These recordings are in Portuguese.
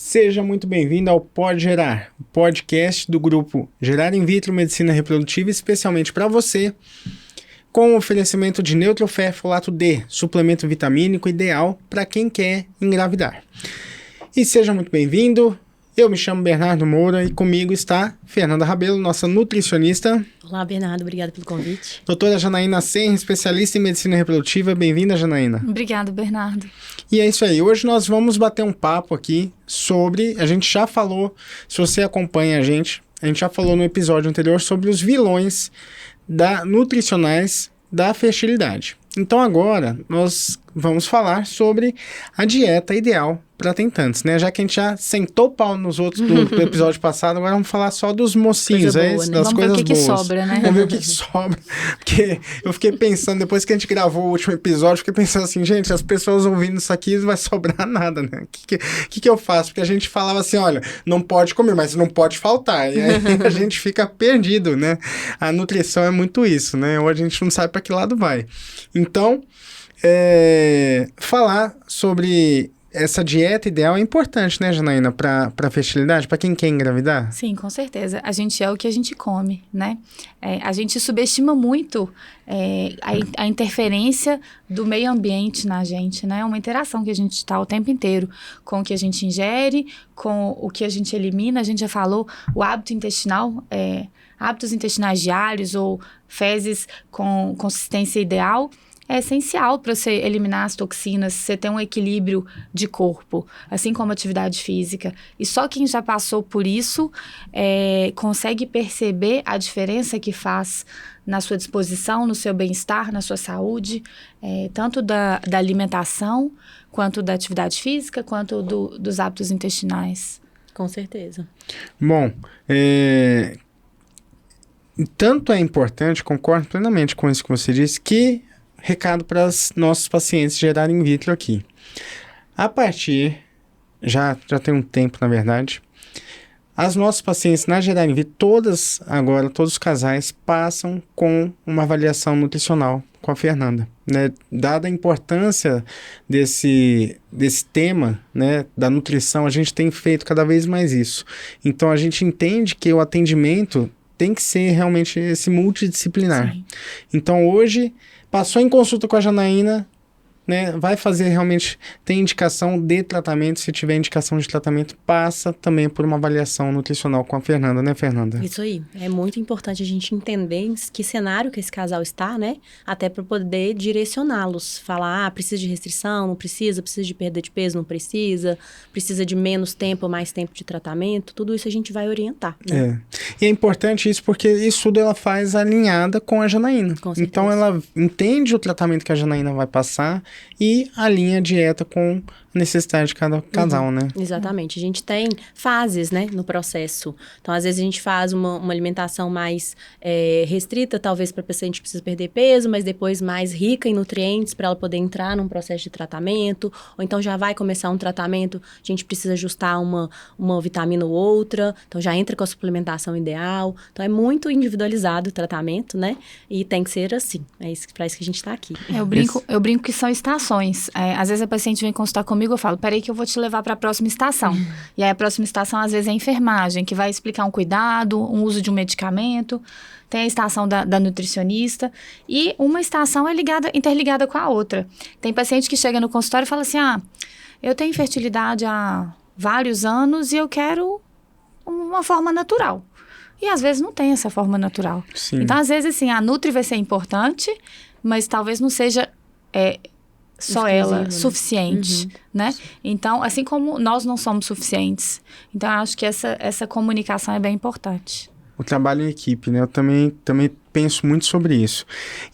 Seja muito bem-vindo ao Pode Gerar, o podcast do grupo Gerar In Vitro Medicina Reprodutiva, especialmente para você, com o oferecimento de Neutrofé-Folato D, suplemento vitamínico ideal para quem quer engravidar. E seja muito bem-vindo. Eu me chamo Bernardo Moura e comigo está Fernanda Rabelo, nossa nutricionista. Olá, Bernardo. Obrigada pelo convite. Doutora Janaína Senra, especialista em medicina reprodutiva. Bem-vinda, Janaína. Obrigada, Bernardo. E é isso aí. Hoje nós vamos bater um papo aqui sobre... A gente já falou, se você acompanha a gente já falou no episódio anterior sobre os vilões nutricionais da fertilidade. Então agora nós vamos falar sobre a dieta ideal para tentantes, né? Já que a gente já sentou o pau nos outros do episódio passado, agora vamos falar só dos mocinhos, coisa boa, né? Das vamos coisas ver o que boas. Que sobra, né? Vamos ver o que sobra. Porque eu fiquei pensando, depois que a gente gravou o último episódio, fiquei pensando assim, gente, as pessoas ouvindo isso aqui não vai sobrar nada, né? O que eu faço? Porque a gente falava assim, olha, não pode comer, mas não pode faltar. E aí a gente fica perdido, né? A nutrição é muito isso, né? Hoje a gente não sabe para que lado vai. Então, falar sobre essa dieta ideal é importante, né, Janaína, para a fertilidade, para quem quer engravidar? Sim, com certeza. A gente é o que a gente come, né? A gente subestima muito a interferência do meio ambiente na gente, né? É uma interação que a gente está o tempo inteiro com o que a gente ingere, com o que a gente elimina. A gente já falou, o hábito intestinal, hábitos intestinais diários ou fezes com consistência ideal, é essencial para você eliminar as toxinas, você ter um equilíbrio de corpo, assim como atividade física. E só quem já passou por isso consegue perceber a diferença que faz na sua disposição, no seu bem-estar, na sua saúde, tanto da alimentação, quanto da atividade física, quanto dos hábitos intestinais. Com certeza. Bom, tanto é importante, concordo plenamente com isso que você disse, que recado para os nossos pacientes Gerar In Vitro aqui. A partir, já tem um tempo na verdade, as nossas pacientes na Gerar In Vitro, todos os casais passam com uma avaliação nutricional com a Fernanda, né? Dada a importância desse tema, né, da nutrição, a gente tem feito cada vez mais isso. Então a gente entende que o atendimento tem que ser realmente esse multidisciplinar. Sim. Então hoje passou em consulta com a Janaína, né? Vai fazer realmente, tem indicação de tratamento, se tiver indicação de tratamento, passa também por uma avaliação nutricional com a Fernanda, né, Fernanda? Isso aí, é muito importante a gente entender em que cenário que esse casal está, né? Até para poder direcioná-los, falar, precisa de restrição, não precisa de perda de peso, não precisa de menos tempo ou mais tempo de tratamento, tudo isso a gente vai orientar, né? E é importante isso porque isso tudo ela faz alinhada com a Janaína. Com certeza. Então ela entende o tratamento que a Janaína vai passar e alinha a dieta com a necessidade de cada casal, né? Exatamente. A gente tem fases, né, no processo. Então, às vezes, a gente faz uma alimentação mais restrita, talvez para a paciente que precisa perder peso, mas depois mais rica em nutrientes para ela poder entrar num processo de tratamento. Ou então, já vai começar um tratamento, a gente precisa ajustar uma vitamina ou outra. Então, já entra com a suplementação ideal. Então, é muito individualizado o tratamento, né? E tem que ser assim. É isso, para isso que a gente está aqui. Eu brinco que são estações. Às vezes, a paciente vem consultar comigo, eu falo, peraí que eu vou te levar para a próxima estação. E aí a próxima estação, às vezes, é a enfermagem, que vai explicar um cuidado, um uso de um medicamento. Tem a estação da nutricionista. E uma estação é interligada com a outra. Tem paciente que chega no consultório e fala assim, eu tenho infertilidade há vários anos e eu quero uma forma natural. E às vezes não tem essa forma natural. Sim. Então, às vezes, assim, a Nutri vai ser importante, mas talvez não seja só ela, né? Suficiente, né? Então, assim como nós não somos suficientes. Então, eu acho que essa comunicação é bem importante. O trabalho em equipe, né? Eu também penso muito sobre isso.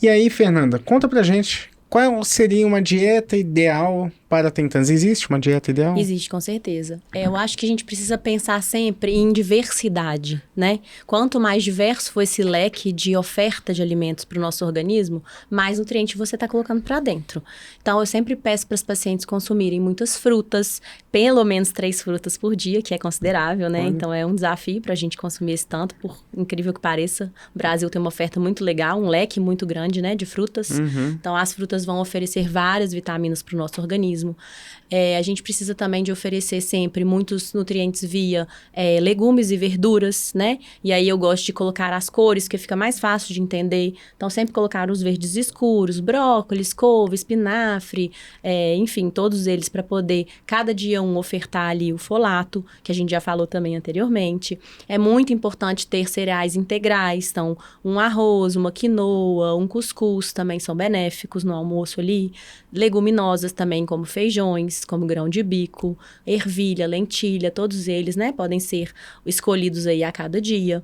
E aí, Fernanda, conta pra gente qual seria uma dieta ideal para tentantes? Existe uma dieta ideal? Existe, com certeza. Eu acho que a gente precisa pensar sempre em diversidade, né? Quanto mais diverso for esse leque de oferta de alimentos para o nosso organismo, mais nutriente você está colocando para dentro. Então, eu sempre peço para os pacientes consumirem muitas frutas, pelo menos 3 frutas por dia, que é considerável, né? Então, é um desafio para a gente consumir esse tanto, por incrível que pareça. O Brasil tem uma oferta muito legal, um leque muito grande, né, de frutas. Então, as frutas vão oferecer várias vitaminas para o nosso organismo. organismo. A gente precisa também de oferecer sempre muitos nutrientes via legumes e verduras, né? E aí eu gosto de colocar as cores, porque fica mais fácil de entender. Então, sempre colocar os verdes escuros, brócolis, couve, espinafre, enfim, todos eles para poder, cada dia ofertar ali o folato, que a gente já falou também anteriormente. É muito importante ter cereais integrais, então, um arroz, uma quinoa, um cuscuz também são benéficos no almoço ali. Leguminosas também, como feijões, como grão de bico, ervilha, lentilha, todos eles, né, podem ser escolhidos aí a cada dia.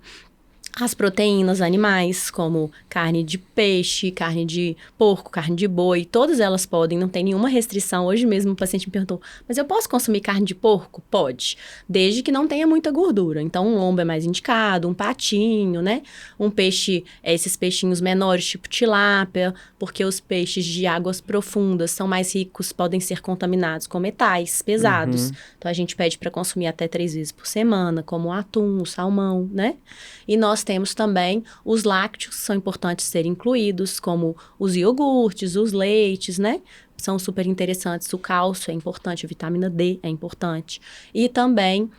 As proteínas animais, como carne de peixe, carne de porco, carne de boi, todas elas podem, não tem nenhuma restrição. Hoje mesmo o paciente me perguntou, mas eu posso consumir carne de porco? Pode, desde que não tenha muita gordura. Então, um lombo é mais indicado, um patinho, né? Um peixe, esses peixinhos menores, tipo tilápia, porque os peixes de águas profundas são mais ricos, podem ser contaminados com metais pesados. Então, a gente pede para consumir até 3 vezes por semana, como o atum, o salmão, né? E nós temos também os lácteos, que são importantes serem incluídos, como os iogurtes, os leites, né? São super interessantes. O cálcio é importante, a vitamina D é importante. E também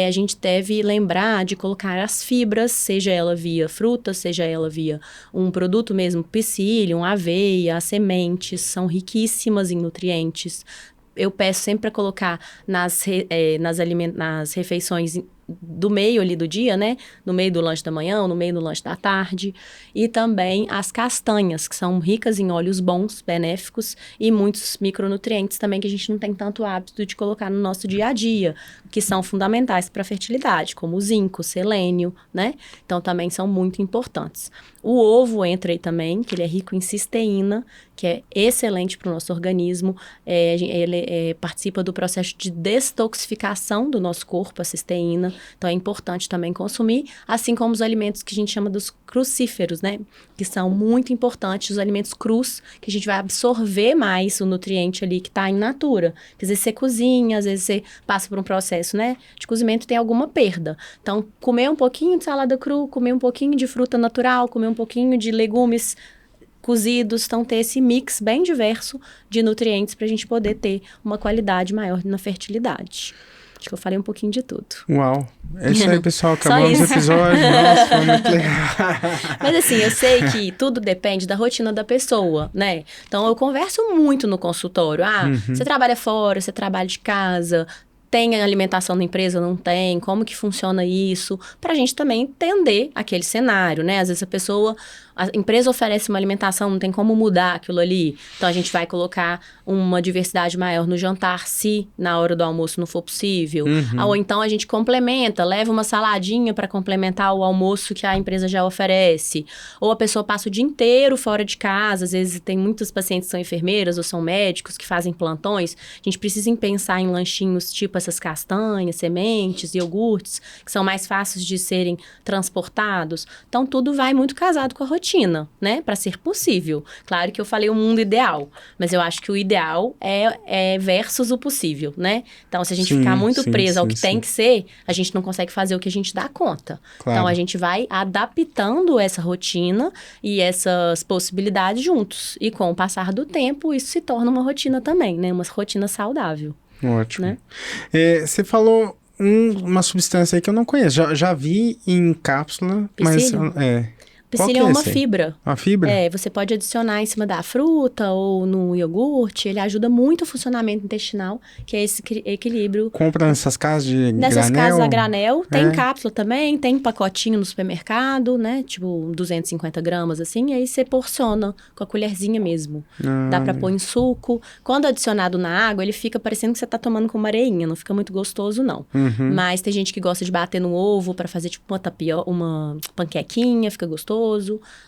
a gente deve lembrar de colocar as fibras, seja ela via frutas, seja ela via um produto mesmo, psyllium, aveia, as sementes, são riquíssimas em nutrientes. Eu peço sempre para colocar nas refeições do meio ali do dia, né? No meio do lanche da manhã, ou no meio do lanche da tarde. E também as castanhas, que são ricas em óleos bons, benéficos, e muitos micronutrientes também que a gente não tem tanto hábito de colocar no nosso dia a dia, que são fundamentais para a fertilidade, como o zinco, o selênio, né? Então, também são muito importantes. O ovo entra aí também, que ele é rico em cisteína, que é excelente para o nosso organismo. Ele participa do processo de detoxificação do nosso corpo, a cisteína. Então, é importante também consumir, assim como os alimentos que a gente chama dos crucíferos, né? Que são muito importantes, os alimentos crus, que a gente vai absorver mais o nutriente ali que está in natura. Às vezes você cozinha, às vezes você passa por um processo, né, de cozimento e tem alguma perda. Então, comer um pouquinho de salada cru, comer um pouquinho de fruta natural, comer um pouquinho de legumes cozidos, então ter esse mix bem diverso de nutrientes para a gente poder ter uma qualidade maior na fertilidade. Acho que eu falei um pouquinho de tudo. Uau! É isso aí, pessoal. Acabamos o episódio. Nossa, foi muito legal. Mas assim, eu sei que tudo depende da rotina da pessoa, né? Então, eu converso muito no consultório. Você trabalha fora, você trabalha de casa, tem alimentação na empresa, não tem? Como que funciona isso? Pra gente também entender aquele cenário, né? Às vezes a empresa oferece uma alimentação, não tem como mudar aquilo ali. Então, a gente vai colocar uma diversidade maior no jantar, se na hora do almoço não for possível. Ou então, a gente complementa, leva uma saladinha para complementar o almoço que a empresa já oferece. Ou a pessoa passa o dia inteiro fora de casa. Às vezes, tem muitos pacientes que são enfermeiras ou são médicos que fazem plantões. A gente precisa pensar em lanchinhos tipo essas castanhas, sementes, iogurtes, que são mais fáceis de serem transportados. Então, tudo vai muito casado com a rotina, né? Para ser possível. Claro que eu falei o mundo ideal, mas eu acho que o ideal é versus o possível, né? Então, se a gente ficar muito preso ao que tem que ser, a gente não consegue fazer o que a gente dá conta. Claro. Então, a gente vai adaptando essa rotina e essas possibilidades juntos. E com o passar do tempo, isso se torna uma rotina também, né? Uma rotina saudável. Ótimo. Né? Você falou uma substância aí que eu não conheço. Já vi em cápsula, Psyllium? Mas... Psyllium é uma fibra. Uma fibra? Você pode adicionar em cima da fruta ou no iogurte. Ele ajuda muito o funcionamento intestinal, que é esse equilíbrio. Compra nessas casas de granel? Nessas casas a granel. Tem cápsula também, tem pacotinho no supermercado, né? Tipo 250 gramas, assim. E aí você porciona com a colherzinha mesmo. Dá pra pôr em suco. Quando adicionado na água, ele fica parecendo que você tá tomando com uma areinha. Não fica muito gostoso, não. Mas tem gente que gosta de bater no ovo pra fazer tipo uma panquequinha, fica gostoso.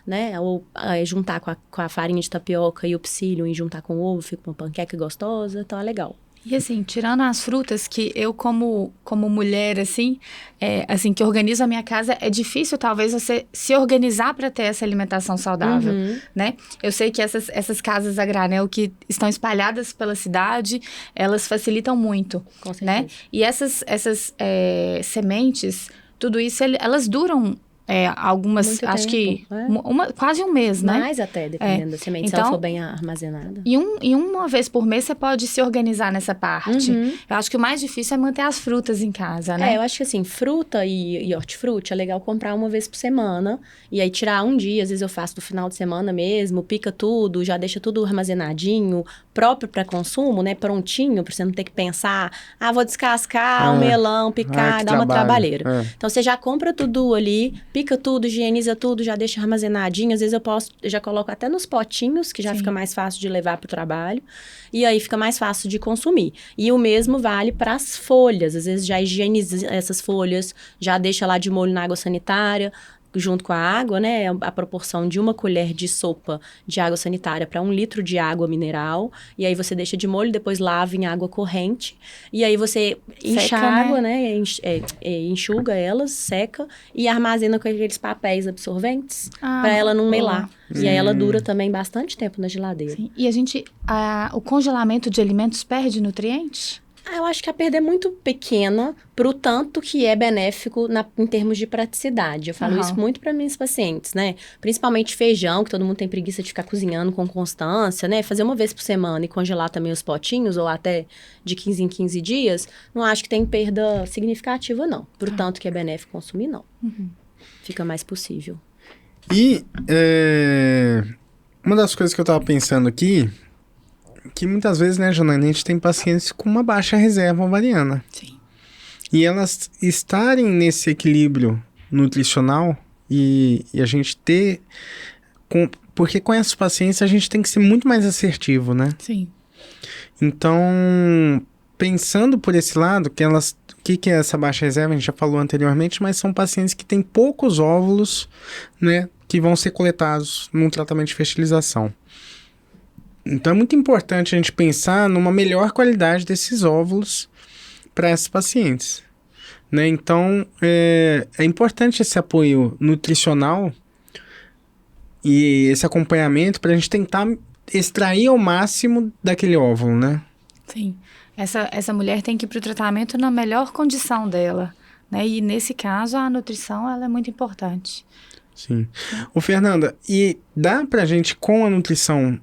Né? Ou juntar com a farinha de tapioca e o psyllium e juntar com o ovo, fica uma panqueca gostosa, então é legal. E assim, tirando as frutas, que eu como mulher, assim, que organizo a minha casa, é difícil talvez você se organizar para ter essa alimentação saudável, né? Eu sei que essas casas a granel que estão espalhadas pela cidade, elas facilitam muito, com certeza. Né? E essas sementes, tudo isso, elas duram algumas, Muito acho tempo, que quase um mês, né? Mais até, dependendo da semente, se ela for bem armazenada. E uma vez por mês você pode se organizar nessa parte. Uhum. Eu acho que o mais difícil é manter as frutas em casa, né? Eu acho que assim, fruta e hortifruti é legal comprar uma vez por semana. E aí tirar um dia, às vezes eu faço no final de semana mesmo, pica tudo, já deixa tudo armazenadinho, próprio para consumo, né? Prontinho, pra você não ter que pensar, vou descascar o melão, picar, dar uma trabalheira. Então você já compra tudo ali, pica tudo, higieniza tudo, já deixa armazenadinho. Às vezes eu já coloco até nos potinhos, que já fica mais fácil de levar pro trabalho. E aí fica mais fácil de consumir. E o mesmo vale para as folhas. Às vezes já higieniza essas folhas, já deixa lá de molho na água sanitária, junto com a água, né? A proporção de 1 colher de sopa de água sanitária para 1 litro de água mineral. E aí você deixa de molho, depois lava em água corrente. E aí você enxágua, né? Enxuga elas, seca e armazena com aqueles papéis absorventes para ela não melar. E aí ela dura também bastante tempo na geladeira. Sim. E o congelamento de alimentos perde nutrientes? Eu acho que a perda é muito pequena pro tanto que é benéfico em termos de praticidade. Eu falo isso muito para minhas pacientes, né? Principalmente feijão, que todo mundo tem preguiça de ficar cozinhando com constância, né? Fazer uma vez por semana e congelar também os potinhos, ou até de 15 em 15 dias, não acho que tem perda significativa, não. Pro tanto que é benéfico consumir, não. Fica mais possível. E uma das coisas que eu tava pensando aqui, que muitas vezes, né, Janaína, a gente tem pacientes com uma baixa reserva ovariana. Sim. E elas estarem nesse equilíbrio nutricional e a gente ter... porque com essas pacientes a gente tem que ser muito mais assertivo, né? Sim. Então, pensando por esse lado, o que é essa baixa reserva? A gente já falou anteriormente, mas são pacientes que têm poucos óvulos, né, que vão ser coletados num tratamento de fertilização. Então é muito importante a gente pensar numa melhor qualidade desses óvulos para esses pacientes, né? Então é importante esse apoio nutricional e esse acompanhamento para a gente tentar extrair ao máximo daquele óvulo, né? Sim. Essa mulher tem que ir para o tratamento na melhor condição dela, né? E nesse caso a nutrição ela é muito importante. Sim. Ô, Fernanda, e dá pra gente, com a nutrição,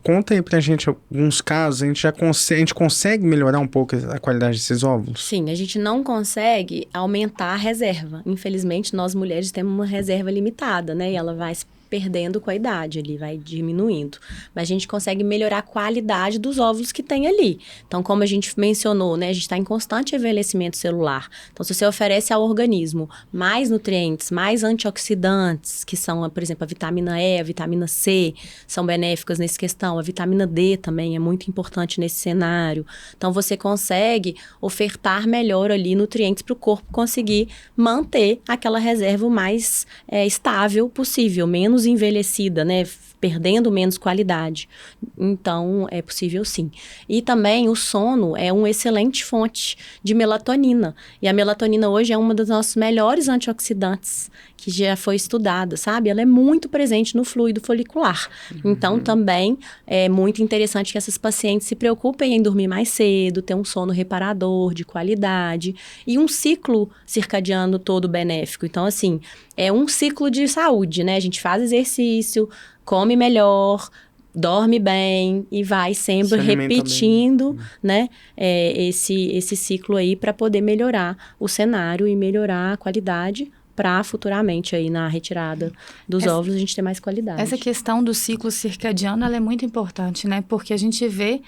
conta aí pra gente alguns casos, a gente consegue melhorar um pouco a qualidade desses óvulos? Sim, a gente não consegue aumentar a reserva. Infelizmente, nós mulheres temos uma reserva limitada, né? E ela vai se perdendo com a idade ali, vai diminuindo. Mas a gente consegue melhorar a qualidade dos óvulos que tem ali. Então, como a gente mencionou, né, a gente está em constante envelhecimento celular. Então, se você oferece ao organismo mais nutrientes, mais antioxidantes, que são, por exemplo, a vitamina E, a vitamina C, são benéficas nessa questão. A vitamina D também é muito importante nesse cenário. Então, você consegue ofertar melhor ali nutrientes para o corpo conseguir manter aquela reserva o mais estável possível, menos envelhecida, né? Perdendo menos qualidade. Então, é possível sim. E também o sono é uma excelente fonte de melatonina. E a melatonina hoje é uma dos nossos melhores antioxidantes, que já foi estudada, sabe? Ela é muito presente no fluido folicular. Então, também é muito interessante que essas pacientes se preocupem em dormir mais cedo, ter um sono reparador, de qualidade, e um ciclo circadiano todo benéfico. Então, assim, é um ciclo de saúde, né? A gente faz exercício, come melhor, dorme bem e vai sempre repetindo, né, esse ciclo aí para poder melhorar o cenário e melhorar a qualidade para futuramente aí na retirada dos óvulos a gente ter mais qualidade. Essa questão do ciclo circadiano ela é muito importante, né? Porque a gente vê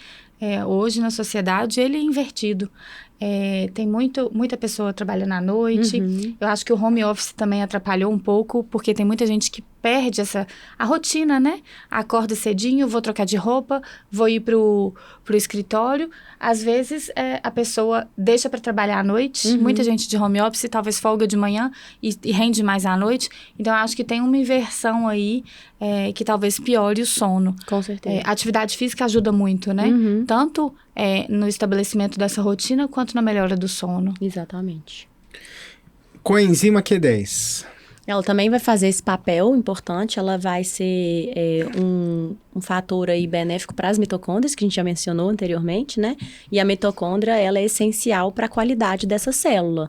hoje na sociedade ele é invertido. Tem muita pessoa trabalhando à noite. Eu acho que o home office também atrapalhou um pouco, porque tem muita gente que perde a rotina, né? Acorda cedinho, vou trocar de roupa, vou ir pro escritório. Às vezes, a pessoa deixa para trabalhar à noite. Muita gente de home office talvez folga de manhã e rende mais à noite. Então, eu acho que tem uma inversão aí que talvez piore o sono. Com certeza. A atividade física ajuda muito, né? Tanto no estabelecimento dessa rotina, quanto na melhora do sono. Exatamente. Coenzima Q10. Ela também vai fazer esse papel importante, ela vai ser um fator aí benéfico para as mitocôndrias, que a gente já mencionou anteriormente, né? E a mitocôndria, ela é essencial para a qualidade dessa célula.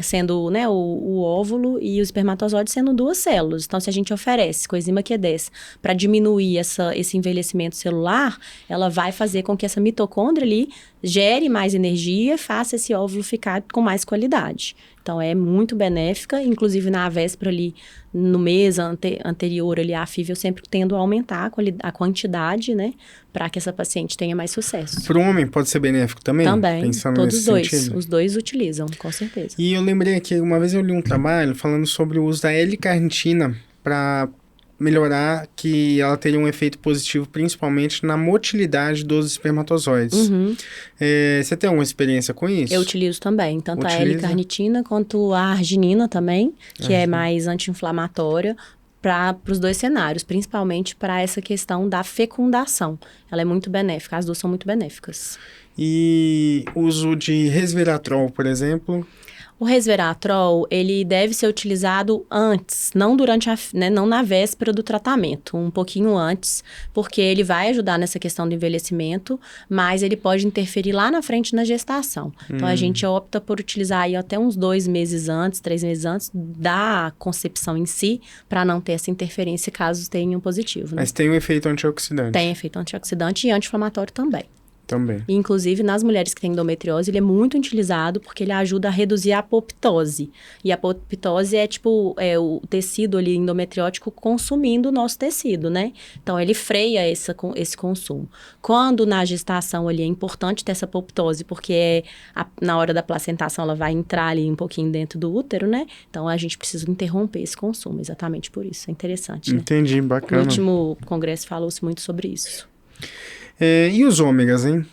sendo, né, o óvulo e o espermatozoide sendo 2 células. Então, se a gente oferece coenzima Q10 para diminuir esse envelhecimento celular, ela vai fazer com que essa mitocôndria ali gere mais energia, faça esse óvulo ficar com mais qualidade. Então, é muito benéfica, inclusive na véspera ali, no mês anterior ali à FIV, eu sempre tendo a aumentar a quantidade, né, para que essa paciente tenha mais sucesso. Para o homem pode ser benéfico também? Também, pensando todos nesse dois. sentido? Os dois utilizam, com certeza. E eu lembrei aqui, uma vez eu li um trabalho falando sobre o uso da L-carnitina para melhorar, que ela teria um efeito positivo, principalmente na motilidade dos espermatozoides. Você tem alguma experiência com isso? Eu utilizo também, tanto a Utiliza? L-carnitina quanto a arginina também, que é mais anti-inflamatória, para os 2 cenários, principalmente para essa questão da fecundação. Ela é muito benéfica, as duas são muito benéficas. E uso de resveratrol, por exemplo? O resveratrol, ele deve ser utilizado antes, não durante não na véspera do tratamento, um pouquinho antes, porque ele vai ajudar nessa questão do envelhecimento, mas ele pode interferir lá na frente na gestação. Então, a gente opta por utilizar aí até uns 2 meses antes, 3 meses antes da concepção em si, para não ter essa interferência caso tenha um positivo. Né? Mas tem um efeito antioxidante? Tem efeito antioxidante e anti-inflamatório também. Também. E, inclusive, nas mulheres que têm endometriose, ele é muito utilizado porque ele ajuda a reduzir a apoptose. E a apoptose é tipo o tecido ali endometriótico consumindo o nosso tecido, né? Então, ele freia esse consumo. Quando na gestação ali é importante ter essa apoptose, porque na hora da placentação ela vai entrar ali um pouquinho dentro do útero, né? Então, a gente precisa interromper esse consumo, exatamente por isso. É interessante, né? Entendi, No bacana. último congresso falou-se muito sobre isso. E os ômegas, hein?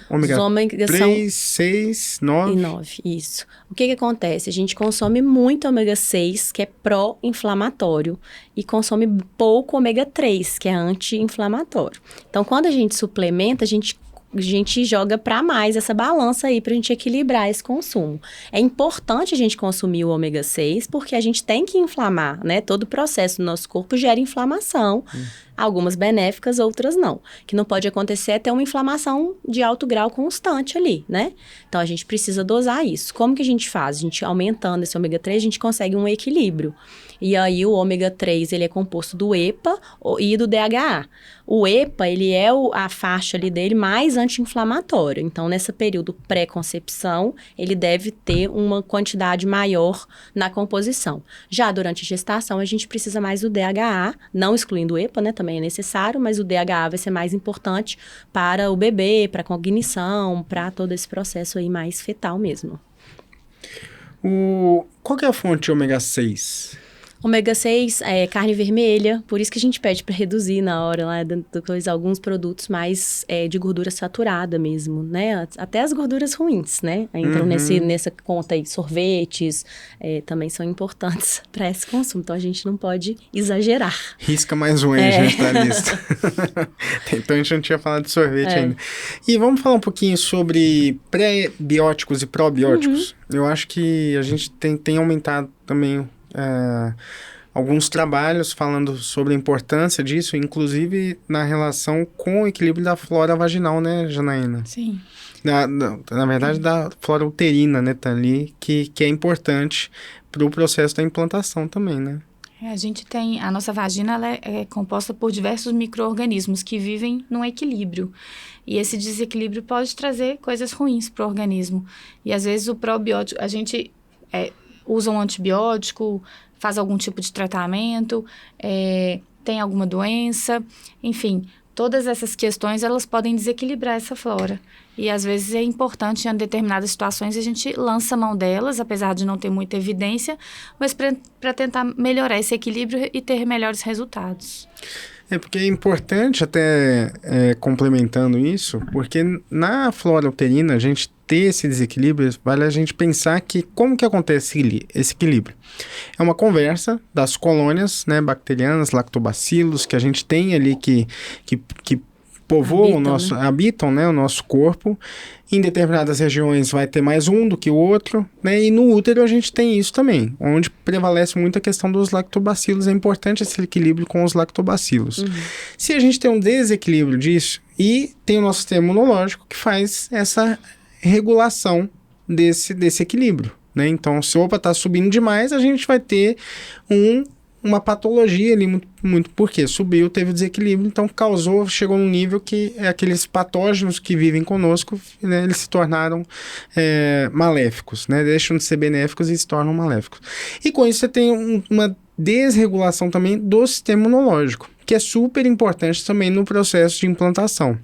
Ômega Os ômegas 3, 6, 9. E 9, isso. O que acontece? A gente consome muito ômega 6, que é pró-inflamatório, e consome pouco ômega 3, que é anti-inflamatório. Então, quando a gente suplementa, a gente joga para mais essa balança aí para a gente equilibrar esse consumo. É importante a gente consumir o ômega 6 porque a gente tem que inflamar, né? Todo o processo do nosso corpo gera inflamação, algumas benéficas, outras não. O que não pode acontecer é ter uma inflamação de alto grau constante ali, né? Então, a gente precisa dosar isso. Como que a gente faz? A gente aumentando esse ômega 3, a gente consegue um equilíbrio. E aí, o ômega 3, ele é composto do EPA e do DHA. O EPA, ele é a faixa ali dele mais anti-inflamatória. Então, nesse período pré-concepção, ele deve ter uma quantidade maior na composição. Já durante a gestação, a gente precisa mais do DHA, não excluindo o EPA, né? Também é necessário, mas o DHA vai ser mais importante para o bebê, para a cognição, para todo esse processo aí mais fetal mesmo. Qual que é a fonte de ômega 6? Ômega 6 é carne vermelha, por isso que a gente pede para reduzir na hora lá alguns produtos mais de gordura saturada mesmo, né? Até as gorduras ruins, né? Entram nessa conta aí. Sorvetes também são importantes para esse consumo, então a gente não pode exagerar. Risca mais um aí, gente, da lista. Então a gente não tinha falado de sorvete ainda. E vamos falar um pouquinho sobre pré-bióticos e probióticos. Eu acho que a gente tem aumentado também alguns trabalhos falando sobre a importância disso, inclusive na relação com o equilíbrio da flora vaginal, né, Janaína? Sim. Na verdade, da flora uterina, né, tá ali, que é importante para o processo da implantação também, né? A nossa vagina ela é composta por diversos micro-organismos que vivem num equilíbrio. E esse desequilíbrio pode trazer coisas ruins para o organismo. E às vezes o probiótico, a gente usa um antibiótico, faz algum tipo de tratamento, tem alguma doença, enfim, todas essas questões elas podem desequilibrar essa flora. E às vezes é importante em determinadas situações a gente lança mão delas, apesar de não ter muita evidência, mas para tentar melhorar esse equilíbrio e ter melhores resultados. Porque é importante até complementando isso, porque na flora uterina a gente ter esse desequilíbrio, vale a gente pensar que como que acontece esse equilíbrio? É uma conversa das colônias, né, bacterianas, lactobacilos, que a gente tem ali que povoam habitam, né, o nosso corpo. Em determinadas regiões vai ter mais um do que o outro, né? E no útero a gente tem isso também, onde prevalece muito a questão dos lactobacilos. É importante esse equilíbrio com os lactobacilos. Se a gente tem um desequilíbrio disso, e tem o nosso sistema imunológico que faz essa regulação desse equilíbrio, né? Então, se opa, tá subindo demais, a gente vai ter uma patologia ali, muito porque subiu, teve desequilíbrio, então chegou num nível que aqueles patógenos que vivem conosco, né, eles se tornaram maléficos, né? Deixam de ser benéficos e se tornam maléficos. E com isso você tem uma desregulação também do sistema imunológico, que é super importante também no processo de implantação.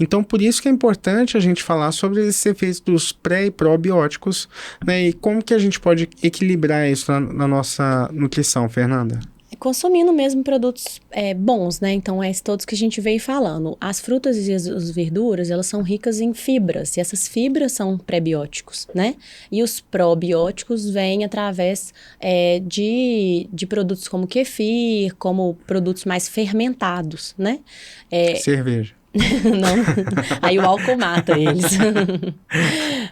Então, por isso que é importante a gente falar sobre esses efeitos dos pré e probióticos, né, e como que a gente pode equilibrar isso na nossa nutrição, Fernanda? Consumindo mesmo produtos bons, né? Então, todos que a gente veio falando. As frutas e as verduras, elas são ricas em fibras, e essas fibras são prebióticos, né? E os probióticos vêm através de produtos como kefir, como produtos mais fermentados, né? Cerveja. Não, aí o álcool mata eles.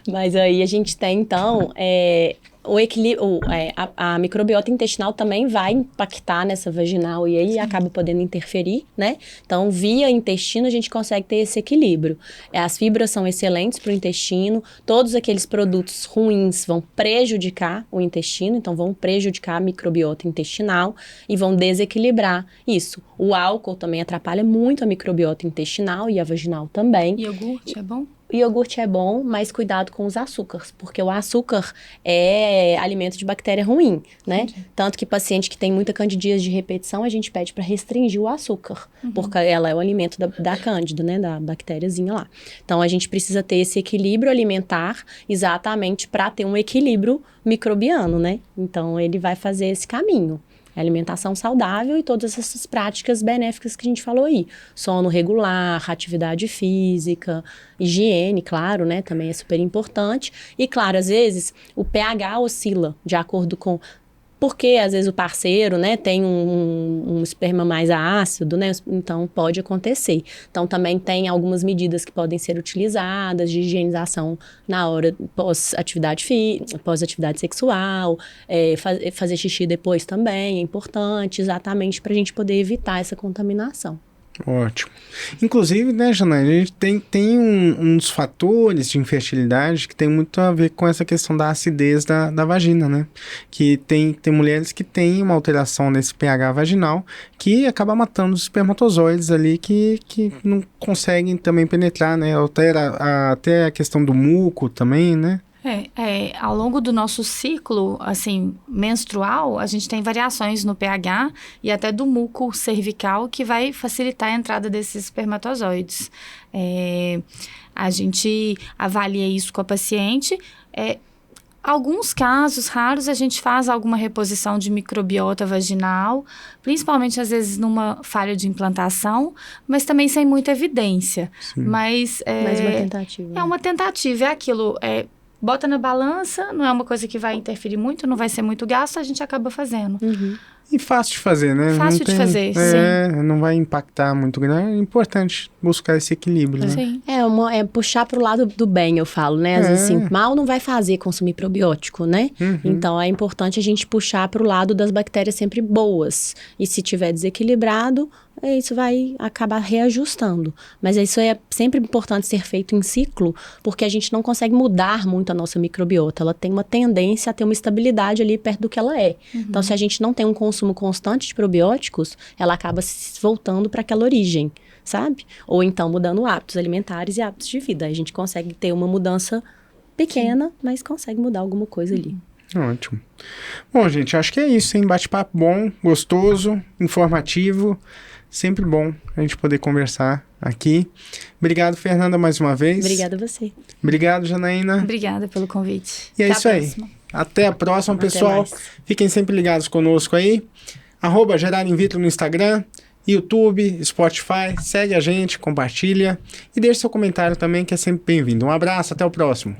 Mas aí a gente tem, então, o equilíbrio, a microbiota intestinal também vai impactar nessa vaginal e aí acaba podendo interferir, né? Então, via intestino, a gente consegue ter esse equilíbrio. As fibras são excelentes para o intestino, todos aqueles produtos ruins vão prejudicar o intestino, então vão prejudicar a microbiota intestinal e vão desequilibrar isso. O álcool também atrapalha muito a microbiota intestinal e a vaginal também. Iogurte é bom? O iogurte é bom, mas cuidado com os açúcares, porque o açúcar é alimento de bactéria ruim, né? Entendi. Tanto que paciente que tem muita candidíase de repetição, a gente pede para restringir o açúcar, porque ela é o alimento da cândida, né? Da bactériazinha lá. Então, a gente precisa ter esse equilíbrio alimentar exatamente para ter um equilíbrio microbiano, né? Então, ele vai fazer esse caminho. Alimentação saudável e todas essas práticas benéficas que a gente falou aí. Sono regular, atividade física, higiene, claro, né? Também é super importante. E, claro, às vezes, o pH oscila de acordo com... Porque, às vezes, o parceiro, né, tem um esperma mais ácido, né? Então, pode acontecer. Então, também tem algumas medidas que podem ser utilizadas de higienização na hora pós-atividade sexual. Fazer xixi depois também é importante, exatamente para a gente poder evitar essa contaminação. Ótimo. Inclusive, né, Janaína, a gente tem uns fatores de infertilidade que tem muito a ver com essa questão da acidez da vagina, né? Que tem mulheres que têm uma alteração nesse pH vaginal que acaba matando os espermatozoides ali que não conseguem também penetrar, né? Altera até a questão do muco também, né? Ao longo do nosso ciclo, assim, menstrual, a gente tem variações no pH e até do muco cervical que vai facilitar a entrada desses espermatozoides. A gente avalia isso com a paciente. Alguns casos raros, a gente faz alguma reposição de microbiota vaginal, principalmente, às vezes, numa falha de implantação, mas também sem muita evidência. Mais uma tentativa. É uma tentativa, é aquilo... Bota na balança, não é uma coisa que vai interferir muito, não vai ser muito gasto, a gente acaba fazendo. E fácil de fazer, né? Fácil de fazer, sim. Não vai impactar muito grande. É importante buscar esse equilíbrio, né? Sim. É puxar pro lado do bem, eu falo, né? Às vezes, assim, mal não vai fazer consumir probiótico, né? Então, é importante a gente puxar pro lado das bactérias sempre boas. E se tiver desequilibrado, isso vai acabar reajustando. Mas isso é sempre importante ser feito em ciclo, porque a gente não consegue mudar muito a nossa microbiota. Ela tem uma tendência a ter uma estabilidade ali perto do que ela é. Então, se a gente não tem um consumo constante de probióticos, ela acaba se voltando para aquela origem, sabe? Ou então mudando hábitos alimentares e hábitos de vida. A gente consegue ter uma mudança pequena, mas consegue mudar alguma coisa ali. Ótimo. Bom, gente, acho que é isso, hein? Bate-papo bom, gostoso, informativo. Sempre bom a gente poder conversar aqui. Obrigado, Fernanda, mais uma vez. Obrigada a você. Obrigado, Janaína. Obrigada pelo convite. E é isso aí. Até a próxima, pessoal. Fiquem sempre ligados conosco aí. @GerarInVitro no Instagram, YouTube, Spotify. Segue a gente, compartilha e deixe seu comentário também, que é sempre bem-vindo. Um abraço, até o próximo.